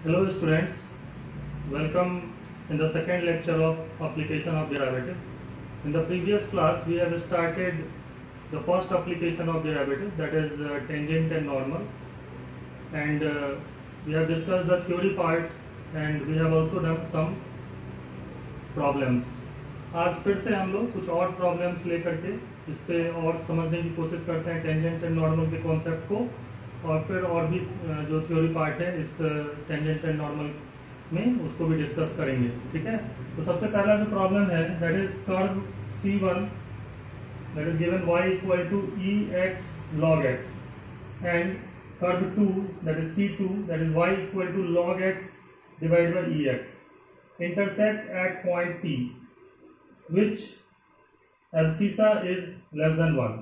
Hello students, welcome in the second lecture of application of derivative. In the previous class we have started the first application of derivative, that is tangent and normal, and we have discussed the theory part and we have also done some problems. आज फिर से हम लोग कुछ और problems लेकर के इस पे और समझने की कोशिश करते हैं टेंजेंट एंड नॉर्मल के कॉन्सेप्ट को, और फिर और भी जो थ्योरी पार्ट है इस टेंजेंट एंड नॉर्मल में उसको भी डिस्कस करेंगे। ठीक है, तो सबसे पहला जो प्रॉब्लम है that is curve C1 that is given y equal to ex log x and curve 2 that is C2 that is y equal to log x divide by ex intersect at point P which abscissa is less than 1.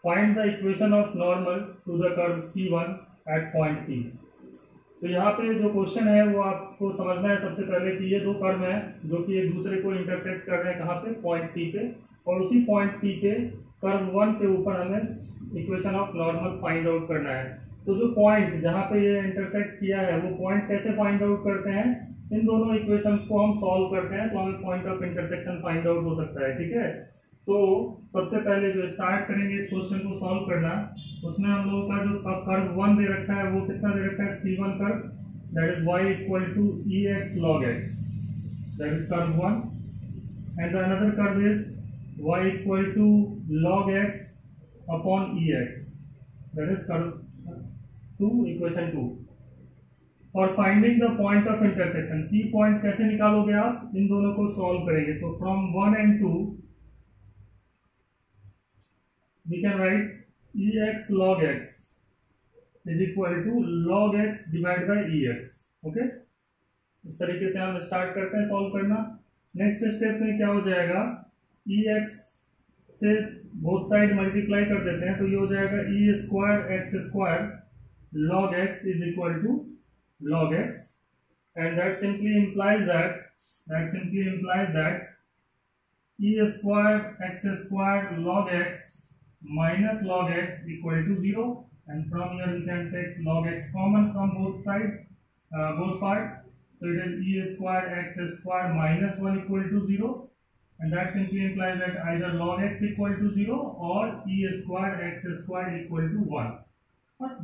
Find the equation of normal to the curve C1 at point P. तो यहाँ पे जो question है वो आपको समझना है सबसे पहले कि ये दो कर्व हैं जो कि एक दूसरे को इंटरसेक्ट कर रहे हैं कहाँ पे, पॉइंट P पे, और उसी पॉइंट P पे कर्व 1 के ऊपर हमें equation of normal find out करना है। तो जो पॉइंट जहाँ पे ये इंटरसेक्ट किया है वो पॉइंट कैसे फाइंड आउट करते हैं, इन दोनों इक्वेशंस को हम सॉल्व करते हैं तो हमें point of intersection find out हो सकता है। ठीक है, तो सबसे पहले जो स्टार्ट करेंगे इस क्वेश्चन को सॉल्व करना, उसमें हम लोगों का जो कर्व 1 दे रखा है वो कितना दे रखा है, C1 curve that is y equal to ex log x, that is curve 1, and the another curve is y equal to log x upon ex, that is curve 2, equation 2। और finding the point of intersection, की point कैसे निकालोगे आप, इन दोनों को solve करेंगे। So from 1 and 2 we can write ex log x is equal to log x divided by ex। Okay, इस तरीके से हम स्टार्ट करते हैं सॉल्व करना। नेक्स्ट स्टेप में क्या हो जाएगा, ex से बोथ साइड मल्टीप्लाई कर देते हैं तो ये हो जाएगा e square x square log x is equal to log x, and that simply implies that e square x square log x minus log x equal to 0, and from here we can take log x common from both sides, both part, so it is e square x square minus 1 equal to 0, and that simply implies that either log x equal to 0 or e square x square equal to 1.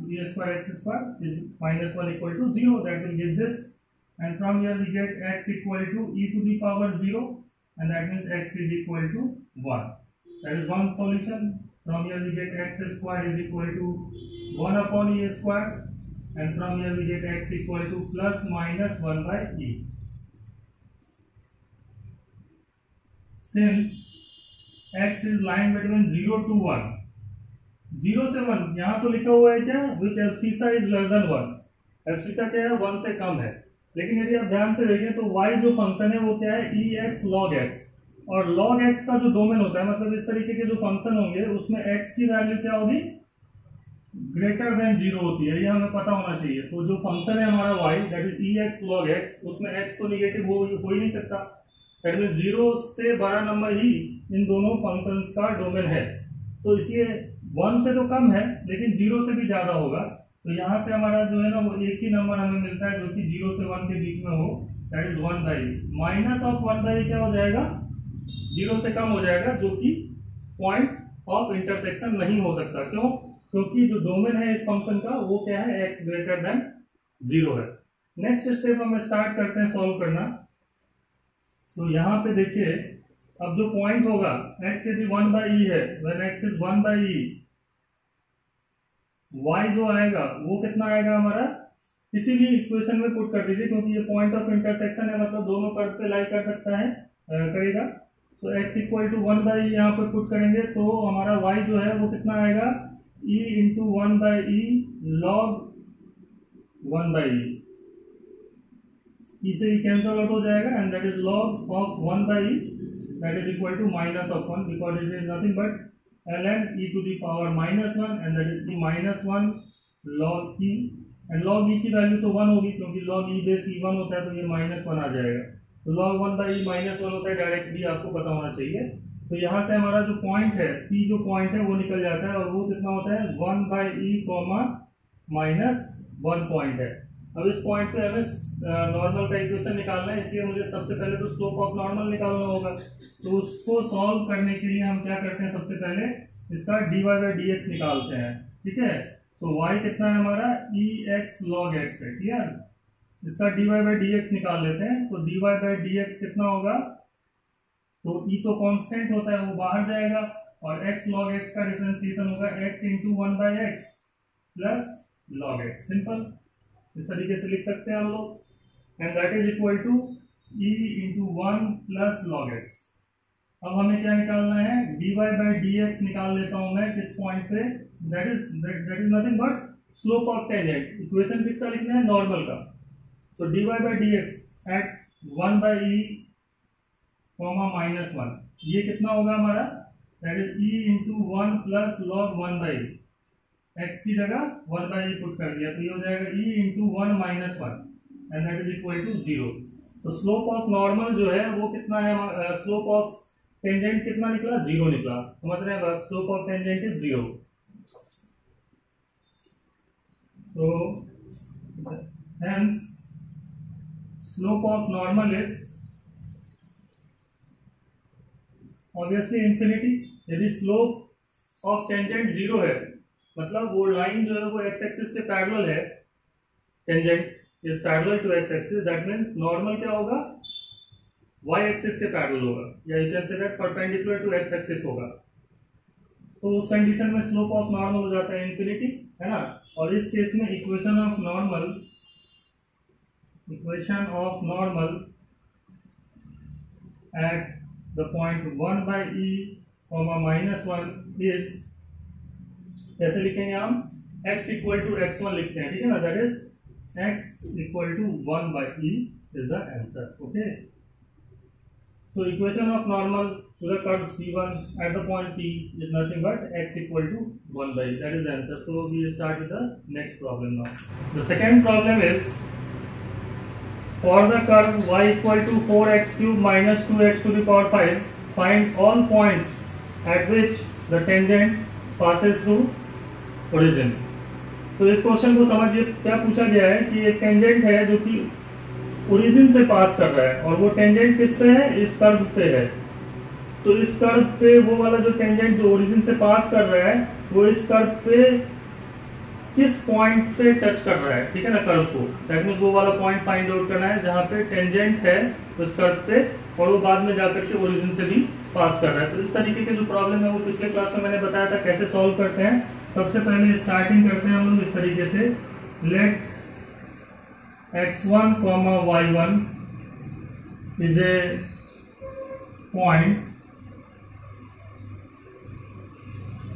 E square x square is minus 1 equal to 0, that will give this, and from here we get x equal to e to the power 0, and that means x is equal to 1. That is one solution. From here we get x square is equal to 1 upon e square, and from here we get x equal to plus minus 1 by e. Since x is lying between 0 to 1, 0 से 1, यहाँ तो लिखा हुआ है क्या, which abscissa is less than 1, abscissa क्या है, 1 से कम है। लेकिन यदि आप ध्यान से देखें तो y जो फंक्शन है वो क्या है, ex log x, और log x का जो डोमेन होता है, मतलब इस तरीके के जो फंक्शन होंगे उसमें x की वैल्यू क्या होगी, ग्रेटर देन 0 होती है, ये हमें पता होना चाहिए। तो जो फंक्शन है हमारा y that is ex log x, उसमें x तो निगेटिव हो ही नहीं सकता, दैट मीन 0 से बड़ा नंबर ही इन दोनों फंक्शंस का डोमेन है। तो इसलिए 1 से तो कम है लेकिन 0 से भी ज्यादा होगा, तो यहाँ से हमारा जो है ना वो एक ही नंबर हमें मिलता है जो कि 0 से 1 के बीच में हो, that is 1 by, minus of 1 by क्या हो जाएगा, 0 से कम हो जाएगा, जो कि पॉइंट ऑफ इंटरसेक्शन नहीं हो सकता। क्यों, क्योंकि जो डोमेन है इस फंक्शन का वो क्या है, x ग्रेटर देन 0 है। नेक्स्ट स्टेप हम स्टार्ट करते हैं सॉल्व करना। तो यहाँ पे देखिए अब जो पॉइंट होगा x यदि 1 बाई ई है, when x is 1 by E, y जो आएगा वो कितना आएगा हमारा, किसी भी इक्वेशन में पुट कर दीजिए क्योंकि ये पॉइंट ऑफ इंटरसेक्शन है, मतलब दोनों कर्व पे लाई कर सकता है, करेगा। तो x इक्वल टू 1 बाई ई यहाँ पे पुट करेंगे तो हमारा y जो है वो कितना आएगा, e into 1 by e log 1 by e, इसे कैंसल आउट हो जाएगा, and that is log of 1 by e that is equal to minus of 1 because it is nothing but ln e to the power minus 1, and that is the minus 1 log e, and log e की value तो 1 होगी क्योंकि log e base e 1 होता है तो ये minus 1 आ जाएगा, तो log 1 by e minus 1 होता है, डायरेक्टली आपको पता होना चाहिए। तो यहाँ से हमारा जो पॉइंट है p जो पॉइंट है वो निकल जाता है, और वो कितना होता है, 1 by e comma minus 1 point है, अब इस पॉइंट पे हमें नॉर्मल का इक्वेशन निकालना है, इसलिए मुझे सबसे पहले तो स्लोप ऑफ नॉर्मल निकालना होगा। तो उसको सॉल्व करने के लिए हम क्या करते हैं, सबसे पहले इसका dy बाई डी एक्स निकालते हैं। ठीक है, तो y कितना है हमारा, ई एक्स लॉग एक्स है। क्लियर, इसका dy बाई डी एक्स निकाल लेते हैं। तो dy बाई डी एक्स कितना होगा, तो e तो कांस्टेंट होता है, वो बाहर जाएगा, और x log x का डिफरेंशिएशन होगा x into 1 by x plus log x. Simple, इस तरीके से लिख सकते हैं हम लोग, and that is equal to e into 1 plus log x. अब हमें क्या निकालना है, dy बाई डी एक्स निकाल लेता हूं मैं किस पॉइंट पे, that is nothing but slope of tangent. Equation किसका लिखना है, नॉर्मल का। तो dy by d x at 1 by e minus 1, ये कितना होगा हमारा, that is e into 1 plus log 1 by x की जगह 1 बाई पुट कर दिया, तो ये हो जाएगा e into 1 minus 1 and that is equal to 0। तो स्लोप ऑफ नॉर्मल जो है वो कितना है, स्लोप ऑफ टेंजेंट कितना निकला, 0 निकला। समझ रहे हैं, स्लोप ऑफ टेंजेंट इज 0। तो hence slope of normal is obviously infinity. यदि स्लोप ऑफ टेंजेंट 0 है, मतलब वो लाइन जो है वो एक्स एक्सिस के पैरेलल है, tangent is parallel to x axis, that means normal क्या होगा, वाई एक्सिस के पैरेलल होगा, या you can say that perpendicular to x axis होगा। तो उस कंडीशन में स्लोप ऑफ नॉर्मल हो जाता है इंफिनिटी, है ना। और इस केस में equation of normal at the point 1 by E minus 1 is, कैसे लिखेंगे हम, x इक्वल टू x1 लिखते हैं। ठीक है ना, that is x equal to 1 by e is the answer. Okay, so equation of normal to the curve C1 at the point P is nothing but x equal to 1 by, that is the answer. So we start with the next problem now. The second problem is, for the curve y equal to 4x cube minus 2x to the power 5, find all points at which the tangent passes through origin. तो इस question को समझिए, क्या पूछा गया है कि एक टेंजेंट है जो कि ओरिजिन से पास कर रहा है, और वो टेंजेंट किस पे है, इस कर्व पे है। तो इस कर्व पे वो वाला जो टेंजेंट जो ओरिजिन से पास कर रहा है, वो इस कर्व पे किस पॉइंट पे टच कर रहा है, ठीक है ना, कर्व को। दैट मींस वो वाला पॉइंट फाइंड आउट करना है जहां पे टेंजेंट है उस कर्व पे, और वो बाद में जाकर के ओरिजिन से भी पास कर रहा है। तो इस तरीके के जो प्रॉब्लम है वो पिछले क्लास में मैंने बताया था कैसे सॉल्व करते हैं। सबसे पहले स्टार्टिंग करते हैं हम लोग इस तरीके से, late x1 y1 is a point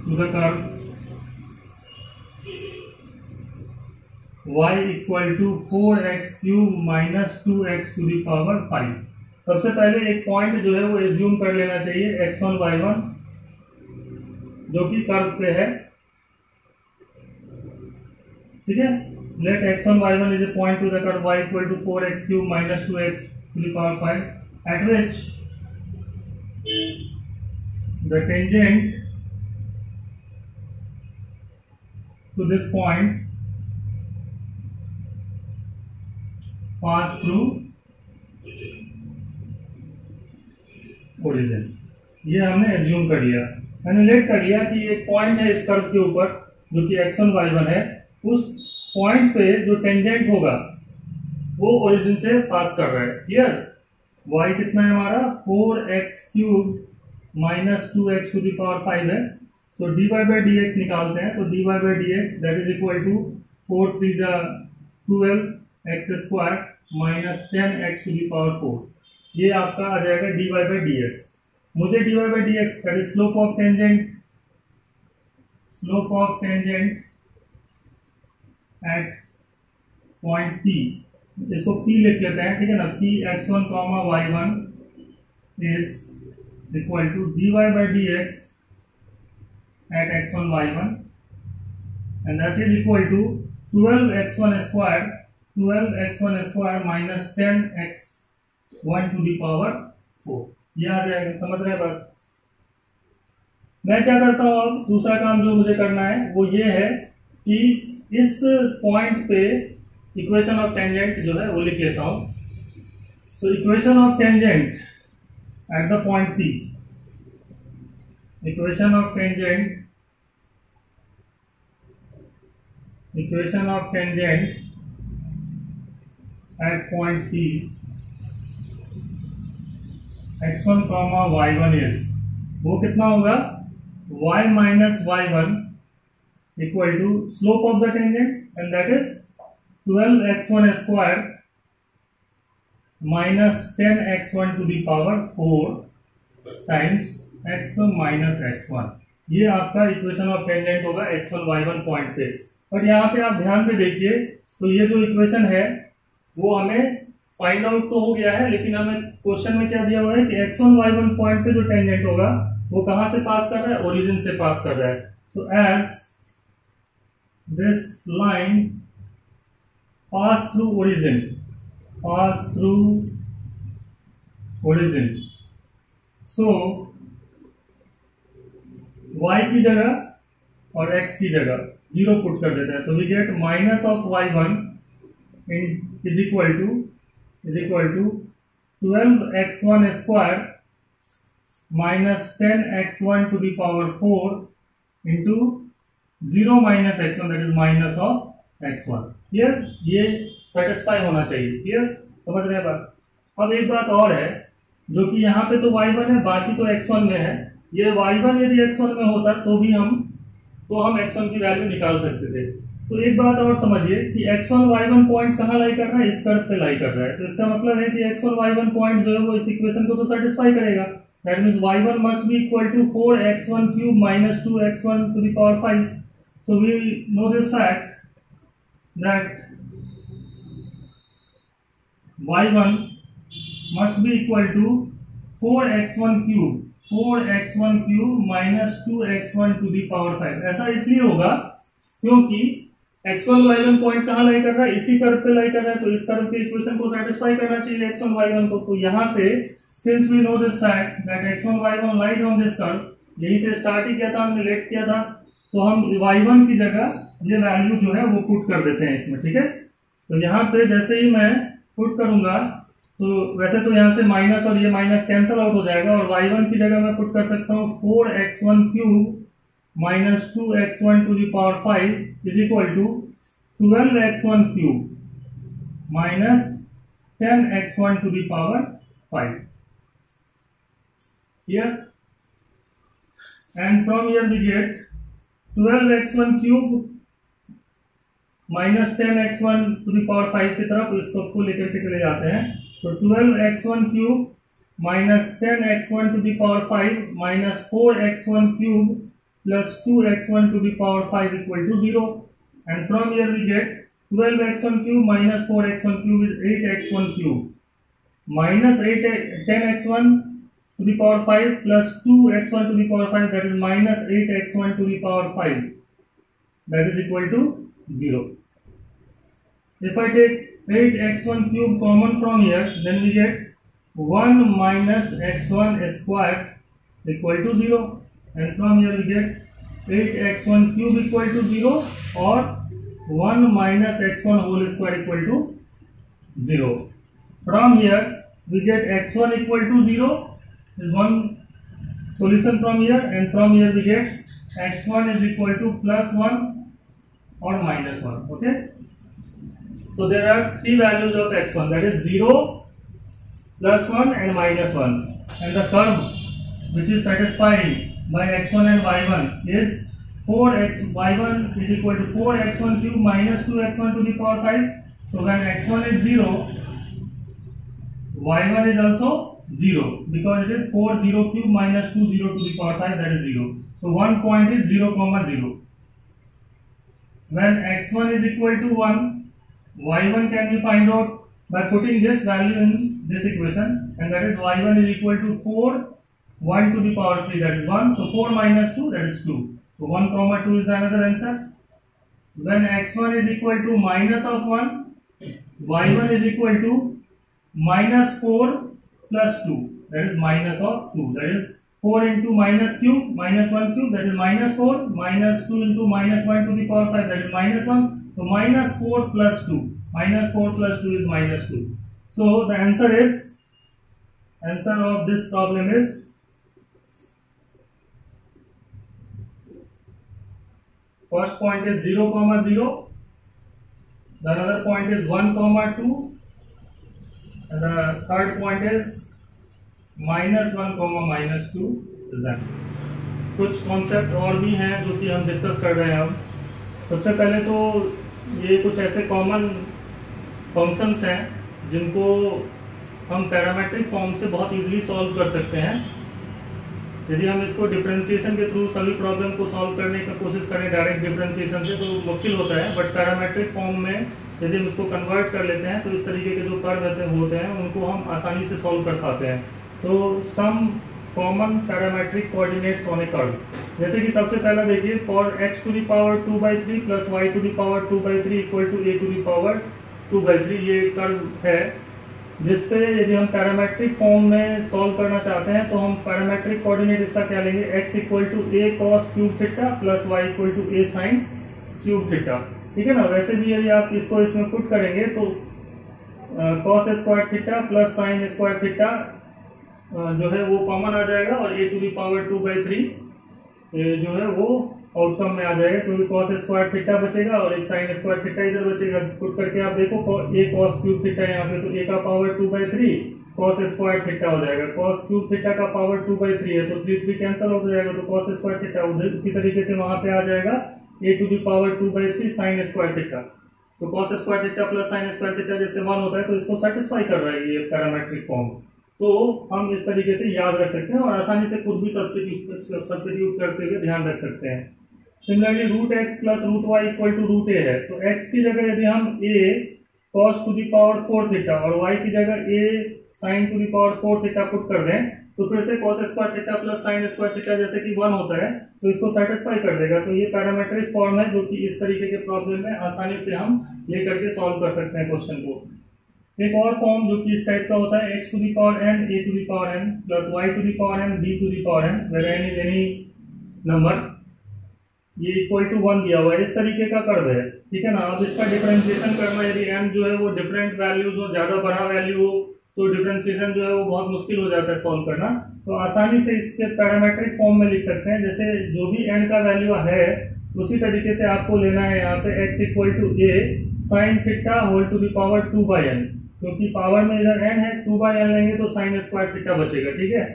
to the curve y equal to 4x cube minus 2x to the power 5। सबसे पहले एक पॉइंट जो है वो एज्यूम कर लेना चाहिए x1 y1 जो कि कर्व पे है। ठीक है, let x1 y1 is a point to the curve y equal to 4x cube minus 2x to the power 5, at which the tangent to this point pass through origin। ये हमने assume कर लिया, मैंने late कर लिया कि एक point है इस कर्व के ऊपर जो कि x1 y1 है, उस पॉइंट पे जो टेंजेंट होगा वो ओरिजिन से पास कर रहा है। क्लियर, y कितना है हमारा, 4x cube minus 2x to the power 5 है। तो dy बाई डी एक्स निकालते हैं, तो dy by d x that is equal to 4 3 12 x square minus 10x to the power 4। ये आपका आ जाएगा dy बाई डी एक्स। मुझे dy by d x that is slope of tangent at point P, इसको P लिख लेते हैं। ठीक है ना, P x1 y1 is equal to dy by d x at x1 y1 and that is equal to 12x1 square minus 10x1 to the power 4। ये आ जाएगा, समझ रहे हैं बात। मैं क्या करता हूं, अब दूसरा काम जो मुझे करना है वो ये है कि इस पॉइंट पे इक्वेशन ऑफ टेंजेंट जो है वो लिख लेता हूं। So equation of tangent eight the point P, equation of tangent at point P, x1 comma y1 is, वो कितना होगा, y minus y1 equal to slope of the tangent and that is 12x1 square minus 10x1 to the power 4 times x minus x1। ये आपका equation of tangent होगा x1 y1 point पे। और यहाँ पे आप ध्यान से देखिए तो ये जो इक्वेशन है वो हमें फाइंड आउट तो हो गया है, लेकिन हमें क्वेश्चन में क्या दिया हुआ है कि x1 y1 पॉइंट पे जो टेंजेंट होगा वो कहां से पास कर रहा है, ओरिजिन से पास कर रहा है। So as this line pass through origin, so y की जगह और x की जगह 0 पुट कर देते हैं। So we get minus of y1 is equal to 12x1 square minus 10x1 to the power 4 into 0 minus x1, that is minus of x1। Clear, ये satisfy होना चाहिए। क्लियर, समझ रहे हैं बात। अब एक बात और है जो कि यहाँ पे तो y1 है, बाकी तो x1 में है। ये y1 यदि x1 में होता तो भी हम x1 की वैल्यू निकाल सकते थे। तो एक बात और समझिए कि x1 y1 पॉइंट कहाँ लाई कर रहा है, इस कर्व पे लाई कर रहा है। तो इसका मतलब है कि x1 y1 पॉइंट जो है वो इस इक्वेशन को तो सेटिस्फाई करेगा। That means y1 must be equal to 4x1 cube minus 2x1 to the power 5। So we know this fact that y1 must be equal to 4x1 cube minus 2x1 to the power 5। ऐसा इसलिए होगा क्योंकि x1 y1 point कहां लाई कर रहा है, इसी curve पे लाई कर रहा है। तो इस कर्व के इक्वेशन को सेटिस्फाई करना चाहिए x1 y1 को। तो यहां से since we know this fact that x1 y1 lies on this curve, यही से स्टार्ट ही किया था, हमने लेट किया था, तो हम y1 की जगह ये वैल्यू जो है वो पुट कर देते हैं इसमें। ठीक है, तो यहाँ पे जैसे ही मैं पुट करूंगा तो वैसे तो यहाँ से माइनस और ये माइनस कैंसिल आउट हो जाएगा और y1 की जगह मैं पुट कर सकता हूँ 4x1 cube minus 2x1 to the power 5 is equal to 12x1 cube minus 10x1 to the power 5 here, and from here we get 12x1 cube minus 10x1 to the power 5 की तरफ इसको को लेकर के चले जाते हैं। तो 12x1 cube minus 10x1 to the power 5 minus 4x1 cube plus 2x1 to the power 5 equal to 0, and from here we get 12x1 cube minus 4x1 cube is 8x1 cube minus 10x1 to the power 5 plus 2x1 to the power 5, that is minus 8x1 to the power 5, that is equal to 0. If I take 8x1 cube common from here, then we get 1 minus x1 square equal to 0, and from here we get 8x1 cube equal to 0 or 1 minus x1 whole square equal to 0. From here we get x1 equal to 0 is one solution from here, and from here we get x1 is equal to plus 1 or minus 1. Okay, so there are three values of x1, that is 0, plus 1 and minus 1, and the curve which is satisfied by x1 and y1 is 4y1 is equal to 4x1 cube minus 2x1 to the power 5. So when x1 is 0, y1 is also 0 because it is 4 0 cube minus 2 0 to the power 5, that is 0. So one point is 0 comma 0. When x1 is equal to 1, y1 can be find out by putting this value in this equation, and that is y1 is equal to 4 1 to the power 3, that is 1. So 4 minus 2, that is 2. So 1 comma 2 is the another answer. When x1 is equal to minus of 1, y1 is equal to minus 4 plus 2, that is minus of 2, that is 4 into minus cube, minus 1 cube, that is minus 4, minus 2 into minus 1 to the power 5, that is minus 1. So minus 4 plus 2, -4 plus 2 is -2. So the answer of this problem is first point is 0, 0. The another point is 1, 2. And the third point is -1, -2. कुछ concept और भी हैं जो कि हम discuss कर रहे हैं अब। सबसे पहले तो ये कुछ ऐसे कॉमन फंक्शंस हैं जिनको हम पैरामेट्रिक फॉर्म से बहुत इजीली सॉल्व कर सकते हैं। यदि हम इसको डिफरेंशिएशन के थ्रू सभी प्रॉब्लम को सॉल्व करने की कोशिश करें डायरेक्ट डिफरेंशिएशन से तो मुश्किल होता है, बट पैरामेट्रिक फॉर्म में यदि हम इसको कन्वर्ट कर लेते हैं तो इस तरीके के जो कर्व होते हैं उनको हम आसानी से सॉल्व कर पाते हैं। तो some common parametric coordinates on a curve, जैसे कि सबसे पहला देखिए for x to the power 2/3 plus y to the power 2/3 equal to a to the power 2/3, ये कर्व है जिसपे यदि हम पैरामेट्रिक फॉर्म में सॉल्व करना चाहते हैं तो हम पैरामेट्रिक कोऑर्डिनेट इसका क्या लेंगे, x equal to a cos cube theta plus y equal to a sin cube theta. ठीक है ना। वैसे भी यदि आप इसको इसमें पुट करेंगे तो cos square theta plus sin square theta जो है वो कॉमन आ जाएगा और a टू द पावर 2/3 जो है वो आउटकम में आ जाएगा, क्योंकि cos स्क्वायर थीटा बचेगा और एक sin स्क्वायर थीटा इधर बचेगा। पुट करके आप देखो a cos क्यूब थीटा यहाँ पे तो a का पावर 2/3 cos स्क्वायर थीटा हो जाएगा। cos क्यूब थीटा का पावर 2/3 है तो 3 कैंसिल हो जाएगा तो cos स्क्वायर थीटा उधर उसी तरीके से वहां पे आ जाएगा a to the power 2/3 sin square theta. तो cos square theta plus sin square theta जैसे 1 होता है तो इसको सेटिस्फाई कर रहा है ये पैरामेट्रिक फॉर्म। तो हम इस तरीके से याद रख सकते हैं और आसानी से खुद भी सब्स्टिट्यूट करते हुए ध्यान रख सकते हैं। Similarly root x plus root y equal to root a है तो x की जगह यदि हम a cos to the power 4 theta और y की जगह a sin to the power 4 theta put कर दें तो फिर से cos square theta plus sin square theta जैसे कि 1 होता है तो इसको सेटिस्फाई कर देगा। तो ये पैरामेट्रिक फॉर्म है जो कि इस तरीके के प्रॉब्लम में आसानी से हम ले करके सॉल्व कर सकते हैं क्वेश्चन को। एक और फॉर्म जो कि इस टाइप का होता है x to the power n a to the power n plus y to the power n b to the power n where n is any number, ये इक्वल टू 1 दिया हुआ है। इस तरीके का कर्व है। ठीक है ना। अब इसका डिफरेंशिएशन करना यदि m जो है वो डिफरेंट वैल्यूज हो, ज्यादा बड़ा वैल्यू हो तो डिफरेंशिएशन जो है वो बहुत मुश्किल हो जाता है सॉल्व करना। तो आसानी से इसके पैरामेट्रिक फॉर्म में लिख सकते हैं। जैसे जो भी n का वैल्यू है उसी तरीके से आपको लेना है यहाँ पे x equal to a sin theta whole to the power 2/n, क्योंकि पावर में इधर n है 2/n लेंगे तो sin स्क्वायर थीटा बचेगा। ठीक है।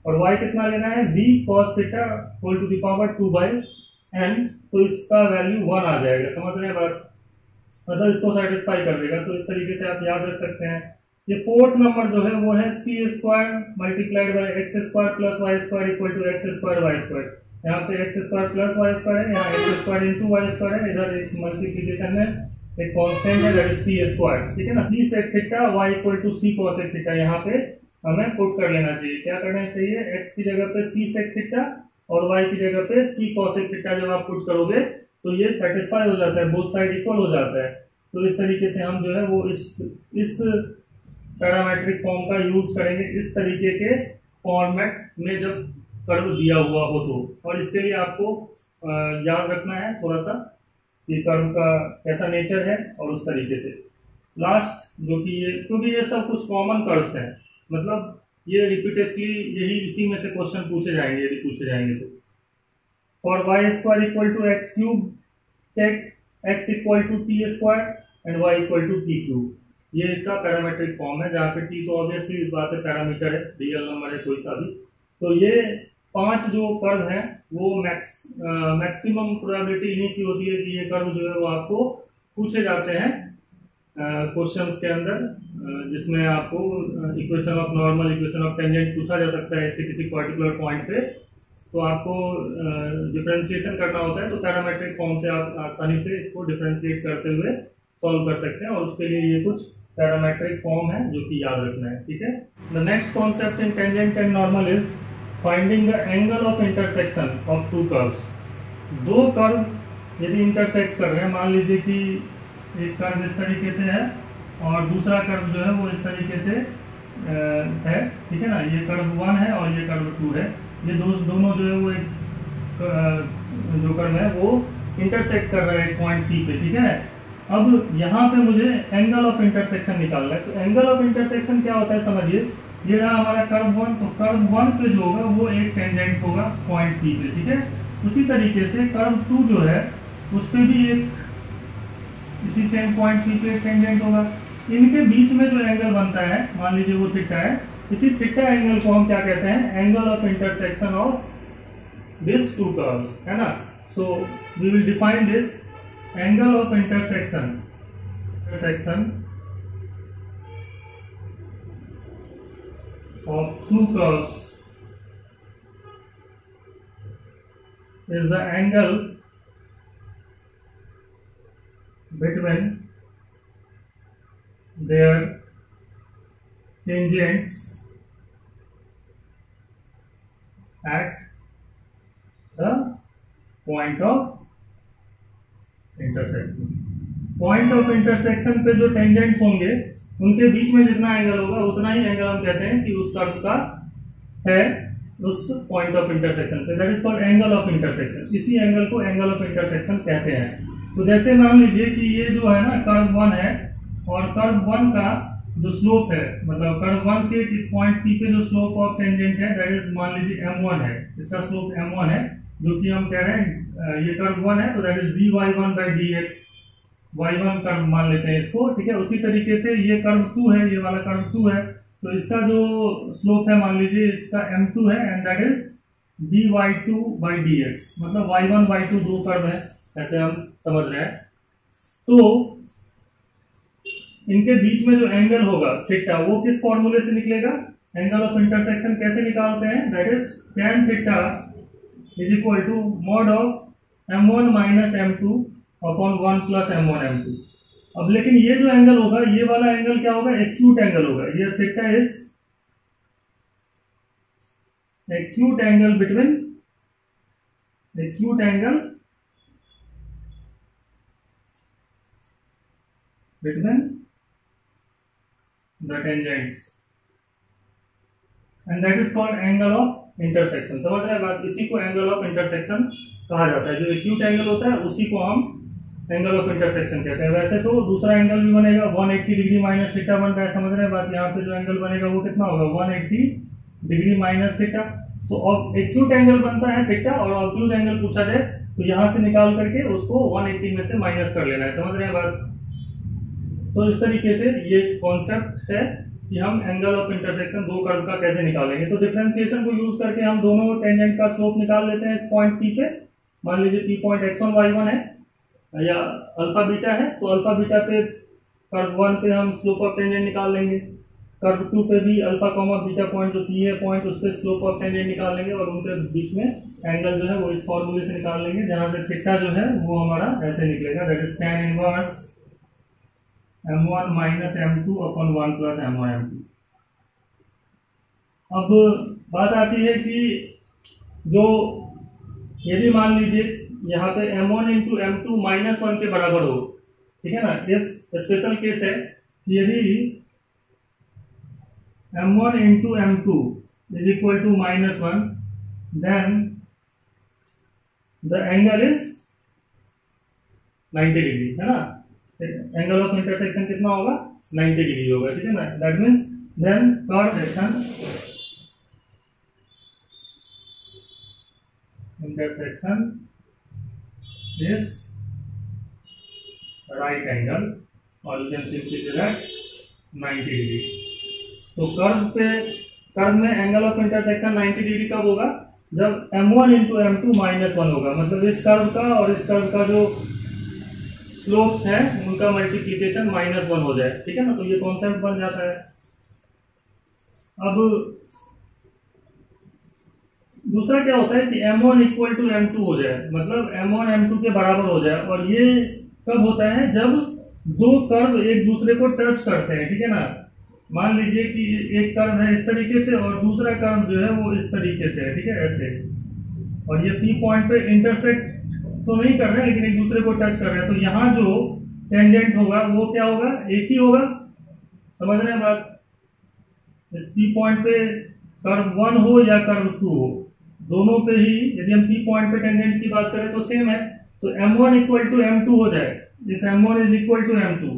और y कितना लेना है b cos theta whole to the power 2/n, तो इसका वैल्यू 1 आ जाएगा। समझ रहे हैं बात, मतलब इसको सेटिस्फाई कर देगा। तो इस तरीके से आप याद रख सकते हैं। ये फोर्थ नंबर जो है वो है c square multiplied by x square plus y square equal to x square y square. यहाँ पे x square plus y square है, यहाँ x square into y square है, इधर एक मल्टीप्लिकेशन में एक कांस्टेंट है दैट इज c स्क्वायर। ठीक है ना। c sec theta y equal to c cos theta यहाँ पे हमें पुट कर लेना चाहिए। क्या करना चाहिए, x की जगह पे c sec थीटा और y की जगह पे c cos थीटा जब आप पुट करोगे तो ये सेटिस्फाई हो जाता है, बोथ साइड इक्वल हो जाता है। तो इस तरीके से हम जो है वो इस पैरामेट्रिक फॉर्म का यूज करेंगे इस तरीके के फॉर्मेट में जब कर्व दिया हुआ हो तो। और इसके लिए आपको याद रखना है थोड़ा सा कि कर्व का कैसा नेचर है और उस तरीके से लास्ट जो कि ये, क्योंकि ये सब कुछ कॉमन कर्व्स हैं, मतलब ये रिपीटेडली यही इसी में से क्वेश्चन पूछे जाएंगे यदि पूछे जाएंगे तो। For y square equal to x cube take x equal to t square and y equal to t cube, ये इसका पैरामेट्रिक फॉर्म है जहाँ पे टी तो ऑब्वियसली इस बात है पैरामीटर है, रियल नंबर है कोई सा भी। तो ये 5 जो कर्व हैं वो मैक्सिमम प्रोबेबिलिटी इन्हीं की होती है कि ये कर्व जो है वो आपको पूछे जाते हैं क्वेश्चंस के अंदर, जिसमें आपको equation of normal, equation of tangent पूछा जा सकता है इसके किसी पर्टिकुलर पॉइंट पे। तो आपको डिफरेंशिएशन करना होता है तो पैरामेट्रिक फॉर्म से आप आसानी से इसको डिफरेंशिएट करते हुए सॉल्व कर सकते हैं और उसके लिए ये कुछ पैरामेट्रिक फॉर्म है जो कि याद रखना है। ठीक है। The next concept in tangent and normal is finding the angle of intersection of 2 curves. 2 curve यदि इंटरसेक्ट कर रहे हैं, मान लीजिए कि एक कर्व इस तरीके से है और दूसरा कर्व जो है वो इस तरीके से है। ठीक है ना। ये कर्व 1 है और ये कर्व 2 है। ये दोनों जो है वो एक जो कर्व है वो इंटरसेक्ट कर रहे हैं पॉइंट P पे। ठीक है। अब यहाँ पे मुझे एंगल ऑफ इंटरसेक्शन निकालना है। तो एंगल ऑफ इंटरसेक्शन क्या होता है समझिए, ये रहा हमारा कर्व 1, तो कर्व 1 पे जो होगा वो एक टेंजेंट होगा पॉइंट P पे, ठीक है। उसी तरीके से कर्व 2 जो है उस पे भी एक इसी सेम पॉइंट P पे एक टेंजेंट होगा। इनके बीच में जो एंगल बनता है, मान लीजिए वो थीटा है, इसी थीटा एंगल को हम क्या कहते हैं, angle of intersection of this two curves, है ना। So we will define this angle of intersection of two curves is the angle between their tangents at the point of intersection। Point of intersection पे जो tangents होंगे उनके बीच में जितना angle होगा उतना ही एंगल हम कहते हैं कि उस कर्व का है उस पॉइंट ऑफ इंटरसेक्शन पे, that is called angle of intersection. इसी एंगल को एंगल ऑफ इंटरसेक्शन कहते हैं। तो जैसे मान लीजिए कि ये जो है ना कर्व 1 है, और कर्व 1 का जो स्लोप है, मतलब कर्व 1 के पॉइंट P पे जो स्लोप ऑफ टेंजेंट है दैट इज मान लीजिए m1 है, इसका स्लोप m1 है, जो कि हम कह रहे हैं ये कर्व 1 है तो that is dy1/dx, y1 curve मान लेते हैं इसको, ठीक है। उसी तरीके से ये कर्व 2 है, ये वाला कर्व 2 है, तो इसका जो स्लोप है मान लीजिए इसका m2 है एंड दैट इज dy2/dx, मतलब y1 y2 दो कर्व है, ऐसे हम समझ रहे हैं। तो इनके बीच में जो एंगल होगा थीटा वो किस फॉर्मूले से निकलेगा, एंगल ऑफ इंटरसेक्शन कैसे निकालते हैं, that is tan theta is equal to mod of m1 minus m2 upon 1 plus m1 m2। अब लेकिन ये जो एंगल होगा, ये वाला एंगल क्या होगा, एक्यूट एंगल होगा। ये theta is acute angle between the tangents and that is called angle of intersection. समझ रहे हैं बात, इसी को एंगल ऑफ इंटरसेक्शन कहा जाता है। जो एक्यूट एंगल होता है उसी को हम एंगल ऑफ इंटरसेक्शन कहते हैं। वैसे तो दूसरा एंगल भी बनेगा 180 डिग्री माइनस थीटा बन रहा है, समझ रहे हैं बात। यहाँ पे जो एंगल बनेगा वो कितना होगा, 180 डिग्री माइनस थीटा। तो अब एक्यूट एंगल बनता है थीटा, और ऑब्ट्यूज एंगल पूछा जाए तो यहाँ से निकाल करके उसको 180 में से माइनस कर लेना है, समझ रहे हैं बात। तो इस तरीके से ये कॉन्सेप्ट है कि हम एंगल ऑफ इंटरसेक्शन दो कर्व का कैसे निकालेंगे। तो डिफरेंशिएशन को यूज करके हम दोनों टेंजेंट का स्लोप निकाल लेते हैं इस पॉइंट P पे। मान लीजिए P पॉइंट x1 y1 है या अल्फा बीटा है, तो अल्फा बीटा पे कर्व 1 पे हम स्लोप ऑफ टेंजेंट निकाल लेंगे, कर्व 2 पे भी अल्फा कॉमा बीटा पॉइंट जो P है पॉइंट उस पे स्लोप ऑफ टेंजेंट निकाल लेंगे, और उनके बीच में एंगल जो है वो इस फॉर्मूले से निकाल लेंगे, जहां से थीटा जो है वो हमारा ऐसे निकलेगा, that is tan inverse m1 minus m2 upon 1 plus m1 m2। अब बात आती है कि जो यदि मान लीजिए यहाँ पे m1 इंटू m2 माइनस 1 के बराबर हो, ठीक है ना, इफ स्पेशल केस है कि यदि m1 into m2 is equal to minus 1 then the angle is 90 degree, है ना। एंगल ऑफ इंटरसेक्शन कितना होगा, 90 डिग्री होगा, ठीक है ना। That means then curve intersection is right angle, or you can simply say that 90 degree. तो curve में एंगल ऑफ इंटरसेक्शन 90 डिग्री कब होगा, जब m1 इंटू m2 माइनस 1 होगा, मतलब इस कर्व का और इस कर्व का जो स्लोप्स हैं उनका मल्टीप्लिकेशन -1 हो जाए, ठीक है ना। तो ये कॉन्सेप्ट बन जाता है। अब दूसरा क्या होता है कि m1 इक्वल टू m2 हो जाए, मतलब m1 m2 के बराबर हो जाए, और ये कब होता है, जब दो कर्व एक दूसरे को टच करते हैं, ठीक है ना। मान लीजिए कि एक कर्व है इस तरीके से और दूसरा कर्व जो है वो इस तरीके से है, ठीक है, ऐसे, और ये P पॉइंट पे इंटरसेक्ट तो नहीं कर रहे हैं लेकिन एक दूसरे को टच कर रहे हैं। तो यहाँ जो टेंजेंट होगा वो क्या होगा, एक ही होगा, समझ रहे हैं बात। इस P पॉइंट पे कर्व 1 हो या कर्व 2 हो, दोनों पे ही यदि हम P पॉइंट पे टेंजेंट की बात करें तो सेम है। तो m1 इक्वल टू m2 हो जाए if m1 is equal to m2,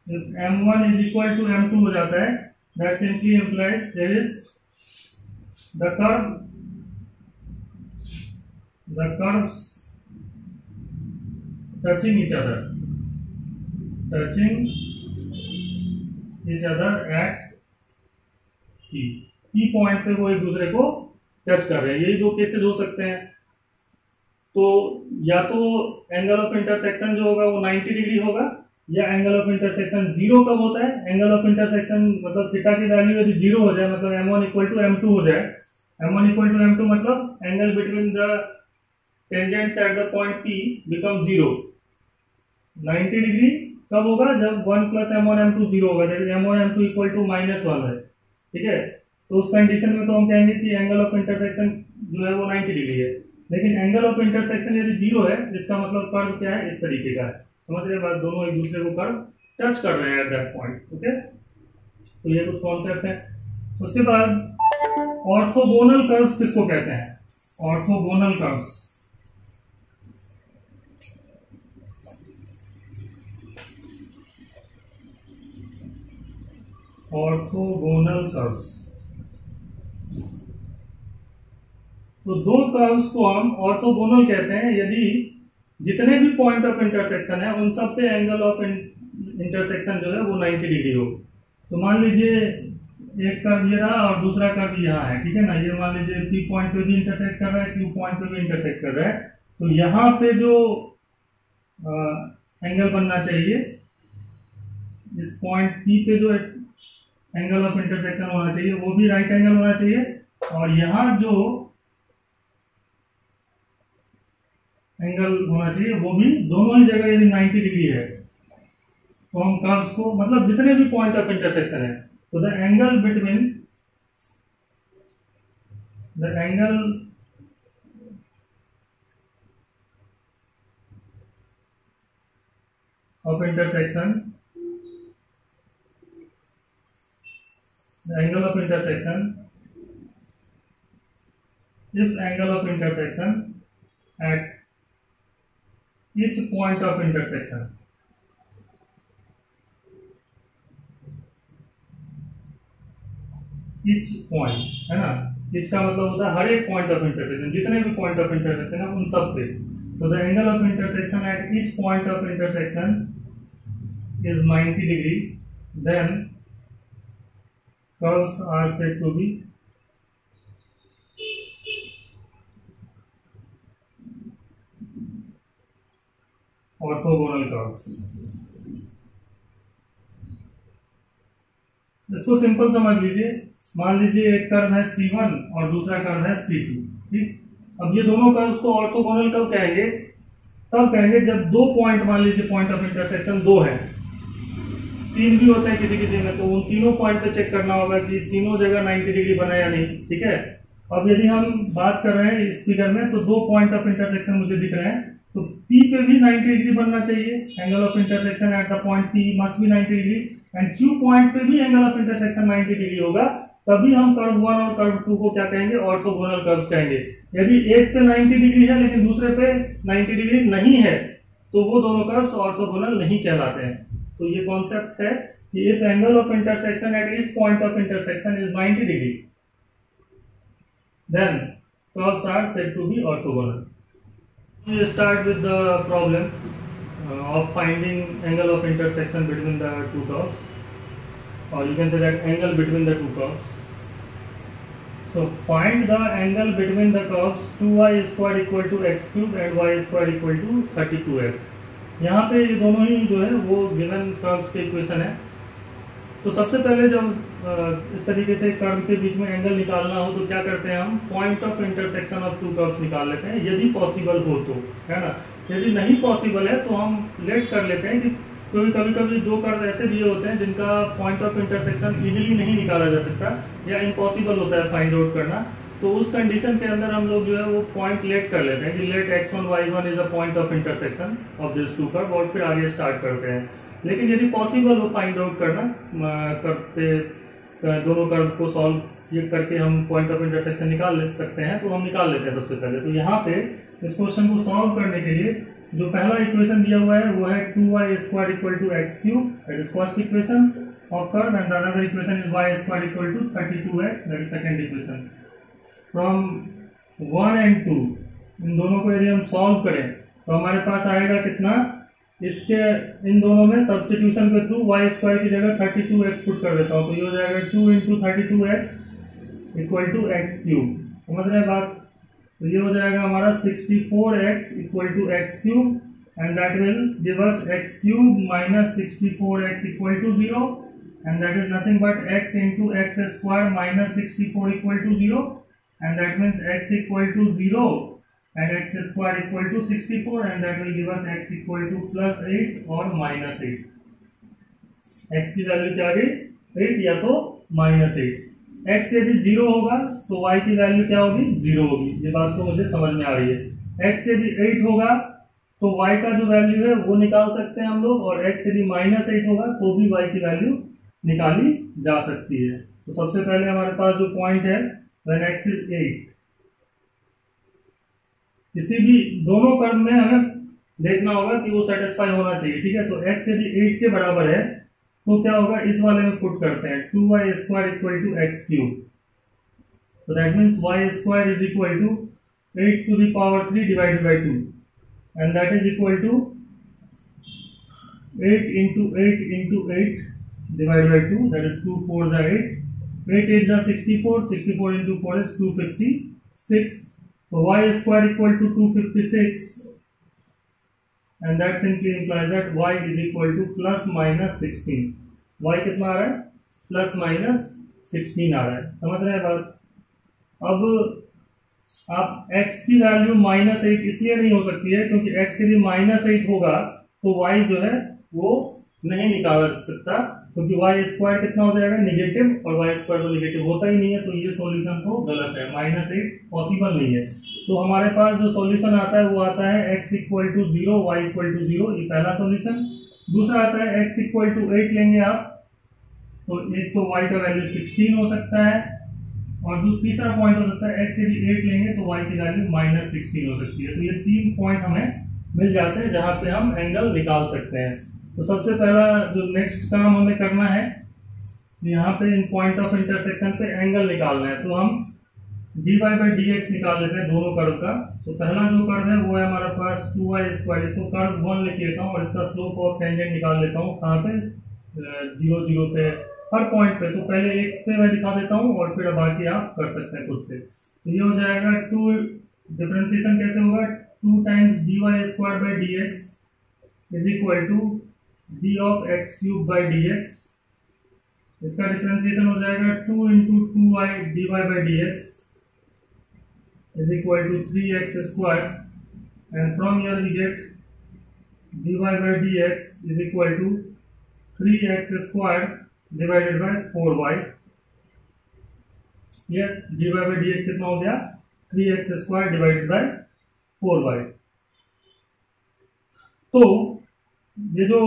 if m1 is equal to m2 हो जाता है, that simply implies there is the curves touching each other at P point पे वो एक दूसरे को टच कर रहे हैं। यही दो केसेस हो सकते हैं। तो या तो एंगल ऑफ इंटरसेक्शन जो होगा वो 90 डिग्री होगा, या एंगल ऑफ इंटरसेक्शन जीरो कब होता है, एंगल ऑफ इंटरसेक्शन मतलब थीटा की वैल्यू यदि जीरो हो जाए, मतलब m1 इक्वल टू m2 हो जाए, m1 इक्वल टू m2 मतलब angle between the tangents at the point P become zero. 90 degree कब होगा, जब 1 प्लस m1 m2 जीरो होगा, that is m1 m2 equal to -1 है। ठीक है, तो उस कंडीशन में तो हम कहेंगे कि एंगल ऑफ इंटरसेक्शन जो है वो 90 डिग्री है। लेकिन एंगल ऑफ इंटरसेक्शन यदि जीरो है, इसका मतलब कर्व क्या है, इस तरीके का है। समझ रहे बात, दोनों एक दूसरे को कर्व टच कर रहे हैं एट दैट पॉइंट। ओके, तो ये कुछ कॉन्सेप्ट है। उसके बाद ऑर्थोगोनल कर्व्स किसको कहते हैं, ऑर्थोगोनल कर्व्स। ऑर्थोगोनल कर्व्स, तो दो कर्व्स को हम ऑर्थोगोनल कहते हैं यदि जितने भी पॉइंट ऑफ इंटरसेक्शन है उन सब पे एंगल ऑफ इंटरसेक्शन जो है वो 90 डिग्री हो। तो मान लीजिए एक कर्व ये रहा और दूसरा कर्व यहाँ है, ठीक है ना। ये मान लीजिए P पॉइंट पे भी इंटरसेक्ट कर रहा है, Q पॉइंट पे भी इंटरसेक्ट कर रहा है। तो यहाँ पे जो एंगल बनना चाहिए, इस पॉइंट P पे जो एंगल ऑफ इंटरसेक्शन होना चाहिए वो भी राइट एंगल होना चाहिए, और यहाँ जो एंगल होना चाहिए वो भी दोनों ही जगह यदि 90 डिग्री है, तो हम कर्व्स को मतलब जितने भी पॉइंट ऑफ इंटरसेक्शन है, तो the angle between the angle of intersection, the angle of intersection, if angle of intersection at each point of intersection, each point है ना, each का मतलब होता है हर एक पॉइंट ऑफ इंटरसेक्शन, जितने भी पॉइंट ऑफ इंटरसेक्शन है उन सब पे। तो the angle of intersection at each point of intersection is 90 degree, then curves are said to be orthogonal curves। इसको सिंपल समझ लीजिए। मान लीजिए एक कर्व है C1 और दूसरा कर्व है C2, ठीक। अब ये दोनों कर्व्स को ऑर्थोगोनल कब कहेंगे, तब कहेंगे जब दो पॉइंट, मान लीजिए पॉइंट ऑफ इंटरसेक्शन दो है, तीन भी होते हैं किसी किसी में, तो उन तीनों पॉइंट पे चेक करना होगा कि तीनों जगह 90 डिग्री बना या नहीं। ठीक है, अब यदि हम बात कर रहे हैं इस फिगर में, तो दो पॉइंट ऑफ इंटरसेक्शन मुझे दिख रहे हैं, तो P पे भी 90 डिग्री बनना चाहिए, angle of intersection eight the point P must be 90 degree, and Q point पे भी एंगल ऑफ इंटरसेक्शन 90 डिग्री होगा। तभी हम कर्व 1 और कर्व 2 को क्या कहेंगे, ऑर्थोगोनल कर्व्स कहेंगे। यदि एक पे 90 डिग्री है लेकिन दूसरे पे 90 डिग्री नहीं है, तो वो दोनों कर्व्स ऑर्थोगोनल नहीं कहलाते हैं। तो ये कॉन्सेप्ट है कि if angle of intersection at each point of intersection is 90 degree, then curves are said to be orthogonal. We start with the problem of finding angle of intersection between the two curves, or you can say that angle between the two curves. So find the angle between the curves 2y square equal to x cube and y square equal to 32x. यहाँ पे ये दोनों ही जो है वो given curves के equation है। तो सबसे पहले जब इस तरीके से कर्व के बीच में एंगल निकालना हो तो क्या करते हैं, हम point of intersection of to curves निकाल लेते हैं, यदि पॉसिबल हो तो, है ना। यदि नहीं पॉसिबल है तो हम लेट कर लेते हैं कि क्योंकि कभी कभी दो कर्व ऐसे दिए होते हैं जिनका पॉइंट ऑफ इंटरसेक्शन इजीली नहीं निकाला जा सकता या इम्पॉसिबल होता है फाइंड आउट करना। तो उस कंडीशन के अंदर हम लोग जो है वो पॉइंट लेट कर लेते हैं कि let x1 y1 is a point of intersection of this two curve, और फिर आगे स्टार्ट करते हैं। लेकिन यदि पॉसिबल हो फाइंड आउट करना, करते दोनों कर्व को सॉल्व ये करके हम पॉइंट ऑफ इंटरसेक्शन निकाल ले सकते हैं, तो हम निकाल लेते हैं सबसे पहले। तो यहाँ पे इस क्वेश्चन को सॉल्व करने के लिए जो पहला इक्वेशन दिया हुआ है वो है 2y square equal to x cube, that is first equation of curve, and another equation is y square equal to 32x, that is second equation. From 1 and 2 इन दोनों को यदि हम सॉल्व करें तो हमारे पास आएगा कितना, इसके इन दोनों में सब्स्टिट्यूशन के थ्रू y स्क्वायर की जगह 32x पुट कर देता हूँ, तो ये हो जाएगा 2 into 32x equal to x cube. समझ रहे हैं बात? तो ये हो जाएगा हमारा 64x equal to x cube, and that will give us x cube minus 64x equal to 0, and that is nothing but x into x square minus 64 equal to 0, and that means x equal to 0 and x square equal to 64, and that will give us x equal to plus 8 और minus 8। x की value क्या आ गई, 8 या तो minus 8। x यदि 0 होगा तो y की वैल्यू क्या होगी, 0 होगी। ये बात तो मुझे समझ में आ रही है। x यदि 8 होगा तो y का जो वैल्यू है वो निकाल सकते हैं हम लोग, और x यदि minus 8 होगा तो भी y की वैल्यू निकाली जा सकती है। तो सबसे पहले हमारे पास जो पॉइंट है when x is 8, किसी भी दोनों कर्व में हमें देखना होगा कि वो सेटिस्फाई होना चाहिए, ठीक है। तो x यदि 8 के बराबर है तो क्या होगा, इस वाले में पुट करते हैं 2y square equal to x cube, तो that means y square is equal to 8 to the power 3 divided by 2, and that is equal to 8 into 8 into 8 divided by 2, that is 2 4 जा 8, 8 8 जा 64, 64 into 4 is 256, so y square equal to 256, and that simply implies that y is equal to plus minus 16। y कितना आ रहा है, plus minus 16 आ रहा है। समझ रहे हैं बात? अब आप x की वैल्यू माइनस 8 इसलिए नहीं हो सकती है क्योंकि x यदि माइनस 8 होगा तो y जो है वो नहीं निकाला जा सकता, क्योंकि y स्क्वायर कितना हो जाएगा, नेगेटिव, और y स्क्वायर तो नेगेटिव होता ही नहीं है, तो ये सॉल्यूशन तो गलत है, माइनस 8 पॉसिबल नहीं है। तो हमारे पास जो सॉल्यूशन आता है वो आता है x equal to 0, y equal to 0, ये पहला सॉल्यूशन। दूसरा आता है x इक्वल टू 8 लेंगे आप, तो एक तो y का वैल्यू 16 हो सकता है, और तीसरा पॉइंट हो सकता है x यदि 8 लेंगे तो y की वैल्यू माइनस 16 हो सकती है। तो ये 3 पॉइंट हमें मिल जाते हैं जहां पे हम एंगल निकाल सकते हैं। तो सबसे पहला जो नेक्स्ट काम हमें करना है, यहाँ पे इन पॉइंट ऑफ इंटरसेक्शन पे एंगल निकालना है, तो हम dy by dx निकाल लेते हैं दोनों कर्व का। तो पहला जो कर्व है वो है हमारे पास 2y स्क्वायर, इसको कर्व 1 लिख लेता हूँ, और इसका स्लोप ऑफ टेंजेंट निकाल लेता हूँ कहाँ पे, 0 0 पे, हर पॉइंट पे। तो पहले एक पे मैं दिखा देता हूँ और फिर बाकी आप कर सकते हैं खुद से। तो ये हो जाएगा 2, डिफरेंशिएशन कैसे होगा, 2 times dy square by dx is equal to d of x cube by dx, इसका डिफरेंशिएशन हो जाएगा 2 into 2y dy by dx is equal to 3x square, and from here we get dy by dx is equal to 3x square divided by 4y। ये dy by dx कितना हो गया, 3x square divided by 4y। तो ये जो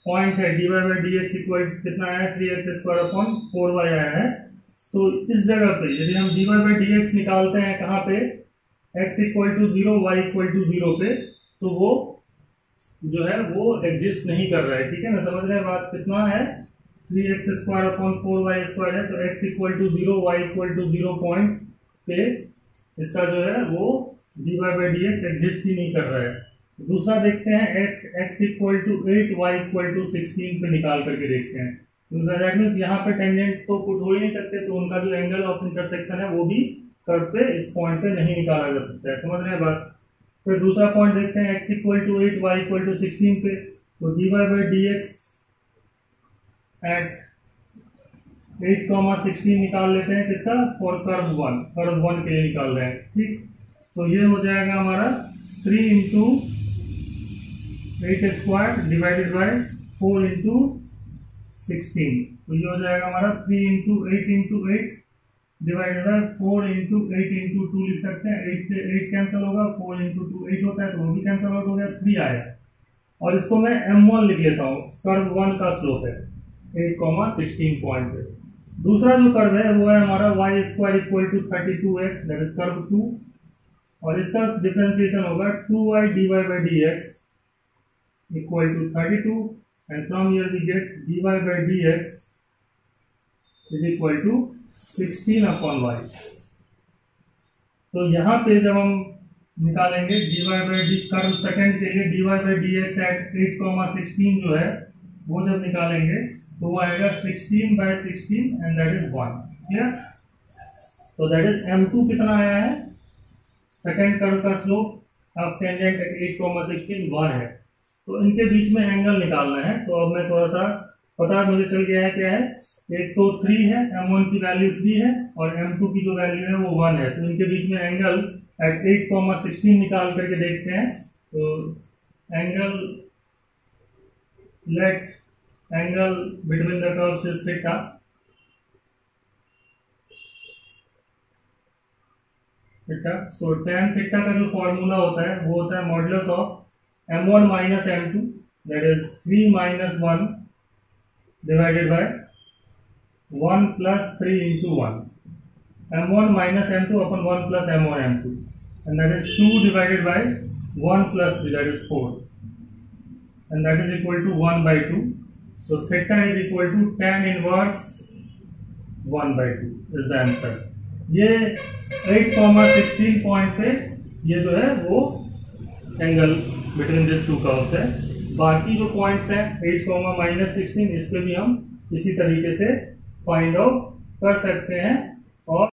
point है dy by dx equal कितना आया, 3x स्क्वायर अपॉन 4y आया है। तो इस जगह पे यदि हम dy बाई dx निकालते हैं कहाँ पे, x equal to 0, y equal to 0 पे, तो वो जो है वो एग्जिस्ट नहीं कर रहा है, ठीक है ना। समझ रहे हैं बात? कितना है, 3x square upon 4y square है, तो x equal to 0, y equal to 0 point पे इसका जो है वो dy बाई dx एग्जिस्ट ही नहीं कर रहा है। दूसरा देखते हैं x equal to 8, y equal to 16 पे निकाल करके देखते हैं। तो दैट मींस यहाँ पे टेंजेंट तो पुट हो ही नहीं सकते, तो उनका जो एंगल ऑफ इंटरसेक्शन है वो भी कर्व पे इस पॉइंट पे नहीं निकाला जा सकता है। समझ रहे हैं बात? फिर दूसरा पॉइंट देखते हैं x equal to 8, y equal to 16 पे, तो dy बाई dx एट 8,16 निकाल लेते हैं, किसका, फॉर कर्व 1 के लिए निकाल रहे हैं, ठीक। तो ये हो जाएगा हमारा 3 into 8 square divided by 4 into 16, तो ये हो जाएगा हमारा 3 into 8 divided by 4 into 8 into 2 लिख सकते हैं। 8 से 8 कैंसिल होगा, 4 इंटू 2 8 होता है, तो वो भी कैंसिल आउट हो गया, 3 आया। और इसको मैं m1 लिख लेता हूँ, कर्व 1 का स्लोप है 8,16 पॉइंट पे। दूसरा जो कर्व है वो है हमारा y square equal to 32x, that is curve 2, और इसका डिफरेंशिएशन होगा 2y dy by dx equal to 32, and from here we get dy by dx is equal to 16 upon y. तो यहाँ पे जब हम निकालेंगे dy by d curve second के लिए dy by dx एट 8,16 जो है वो जब निकालेंगे तो वो आएगा 16 by 16 and that is 1. Clear? तो दैट इज m2 कितना आया है, सेकंड कर्व का स्लोप ऑफ टेंजेंट एट 8,16 1 है. तो इनके बीच में एंगल निकालना है. तो अब मैं थोड़ा सा पता मुझे चल गया है क्या है, एक तो 3 है, m1 की वैल्यू 3 है और m2 की जो वैल्यू है वो 1 है. तो इनके बीच में एंगल एट 8,16 निकाल करके देखते हैं. तो angle let angle between the curves is theta. Theta, so tan theta का जो फॉर्मूला होता है वो होता है modulus of m1 minus m2 that is 3 minus 1 divided by 1 plus 3 into 1. m1 minus m2 upon 1 plus m1 m2, and that is 2 divided by 1 plus 3, that is 4, and that is equal to 1 by 2. So theta is equal to tan inverse 1 by 2 is the answer. ये 8,16 point पे ये जो है वो angle between this two curves है. बाकी जो points हैं 8,-16 इस पे भी हम इसी तरीके से फाइंड आउट कर सकते हैं. और